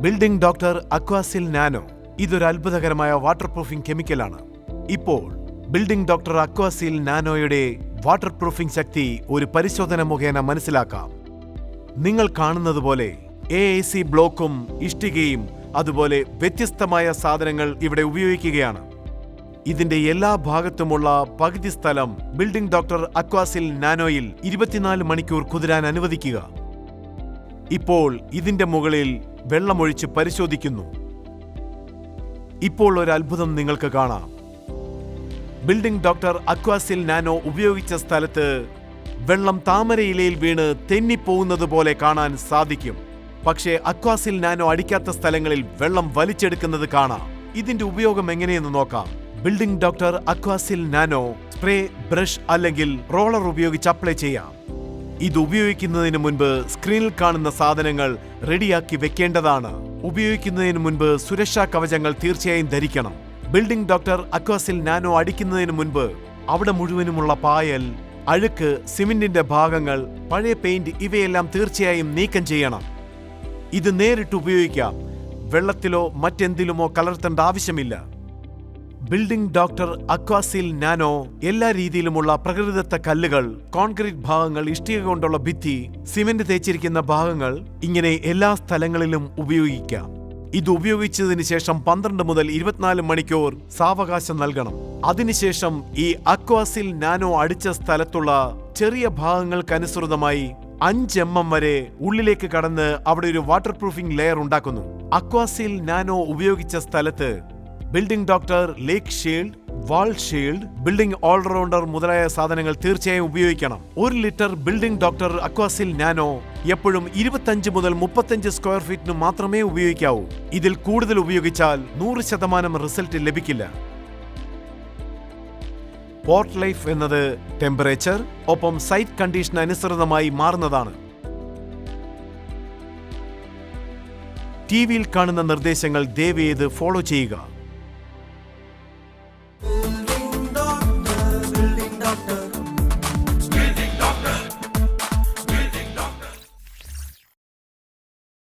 Building doctor Aquaseal nano ഇതൊരു അത്ഭുതകരമായ water proofing കെമിക്കലാണ്. ഇപ്പോൾ ബിൽഡിംഗ് ഡോക്ടർ അക്വാസിൽ നാനോയുടെ വാട്ടർ പ്രൂഫിംഗ് ശക്തി ഒരു പരിശോധന മുഖേന മനസ്സിലാക്കാം. നിങ്ങൾ കാണുന്നത് പോലെ AAC ബ്ലോക്കും ഇഷ്ടികയും അതുപോലെ വ്യത്യസ്തമായ സാധനങ്ങൾ ഇവിടെ ഉപയോഗിക്കുകയാണ്. ഇതിന്റെ എല്ലാ ഭാഗത്തുമുള്ള പകുതി സ്ഥലം ബിൽഡിംഗ് ഡോക്ടർ അക്വാസിൽ നാനോയിൽ 24 മണിക്കൂർ കുതിരാൻ അനുവദിക്കുക. ഇപ്പോൾ ഇതിന്റെ മുകളിൽ വെള്ളമൊഴിച്ച് പരിശോധിക്കുന്നു. ഇപ്പോൾ ഒരു അത്ഭുതം നിങ്ങൾക്ക് കാണാം. ബിൽഡിംഗ് ഡോക്ടർ അക്വാസിൽ നാനോ ഉപയോഗിച്ച സ്ഥലത്ത് വെള്ളം താമരയിലയിൽ വീണ് തെന്നിപ്പോകുന്നത് പോലെ കാണാൻ സാധിക്കും. പക്ഷേ അക്വാസിൽ നാനോ അടിക്കാത്ത സ്ഥലങ്ങളിൽ വെള്ളം വലിച്ചെടുക്കുന്നത് കാണാം. ഇതിന്റെ ഉപയോഗം എങ്ങനെയെന്ന് നോക്കാം. Building doctor Aquaseal nano spray, brush അല്ലെങ്കിൽ റോളർ ഉപയോഗിച്ച് അപ്ലൈ ചെയ്യാം. ഇത് ഉപയോഗിക്കുന്നതിന് മുൻപ് സ്ക്രീനിൽ കാണുന്ന സാധനങ്ങൾ റെഡിയാക്കി വെക്കേണ്ടതാണ്. ഉപയോഗിക്കുന്നതിന് മുൻപ് സുരക്ഷാ കവചങ്ങൾ തീർച്ചയായും ധരിക്കണം. ബിൽഡിംഗ് ഡോക്ടർ അക്വാസിൽ നാനോ അടിക്കുന്നതിന് മുൻപ് അവിടെ മുഴുവനുമുള്ള പായൽ, അഴുക്ക്, സിമന്റിന്റെ ഭാഗങ്ങൾ, പഴയ പെയിന്റ് ഇവയെല്ലാം തീർച്ചയായും നീക്കം ചെയ്യണം. ഇത് നേരിട്ട് ഉപയോഗിക്കാം. വെള്ളത്തിലോ മറ്റെന്തിലുമോ കലർത്തേണ്ട ആവശ്യമില്ല. ബിൽഡിംഗ് ഡോക്ടർ അക്വാസിൽ നാനോ എല്ലാ രീതിയിലുമുള്ള പ്രകൃതിദത്ത കല്ലുകൾ, കോൺക്രീറ്റ് ഭാഗങ്ങൾ, ഇഷ്ടിക കൊണ്ടുള്ള ഭിത്തി, സിമന്റ് തേച്ചിരിക്കുന്ന ഭാഗങ്ങൾ, ഇങ്ങനെ എല്ലാ സ്ഥലങ്ങളിലും ഉപയോഗിക്കാം. ഇത് ഉപയോഗിച്ചതിന് ശേഷം 12 മുതൽ 24 മണിക്കൂർ സാവകാശം നൽകണം. അതിനുശേഷം ഈ അക്വാസിൽ നാനോ അടിച്ച സ്ഥലത്തുള്ള ചെറിയ ഭാഗങ്ങൾക്കനുസൃതമായി 5 mm വരെ ഉള്ളിലേക്ക് കടന്ന് അവിടെ ഒരു വാട്ടർ പ്രൂഫിംഗ് ലെയർ ഉണ്ടാക്കുന്നു. അക്വാസിൽ നാനോ ഉപയോഗിച്ച സ്ഥലത്ത് ബിൽഡിംഗ് ഡോക്ടർ ലേക്ക് ഷീൽഡ്, വാൾ ഷീൽഡ്, ബിൽഡിംഗ് ഓൾറൗണ്ടർ മുതലായ സാധനങ്ങൾ തീർച്ചയായും ഉപയോഗിക്കണം. 1 litre building doctor Aquaseal nano എപ്പോഴും 25 മുതൽ 35 സ്ക്വയർ ഫീറ്റിന് മാത്രമേ ഉപയോഗിക്കാവൂ. ഇതിൽ കൂടുതൽ ഉപയോഗിച്ചാൽ 100% റിസൾട്ട് ലഭിക്കില്ല. പോർട്ട് ലൈഫ് എന്നത് ടെമ്പറേച്ചർ ഒപ്പം സൈറ്റ് കണ്ടീഷൻ അനുസൃതമായി മാറുന്നതാണ്. ടിവിയിൽ കാണുന്ന നിർദ്ദേശങ്ങൾ ദയവേത് ഫോളോ ചെയ്യുക.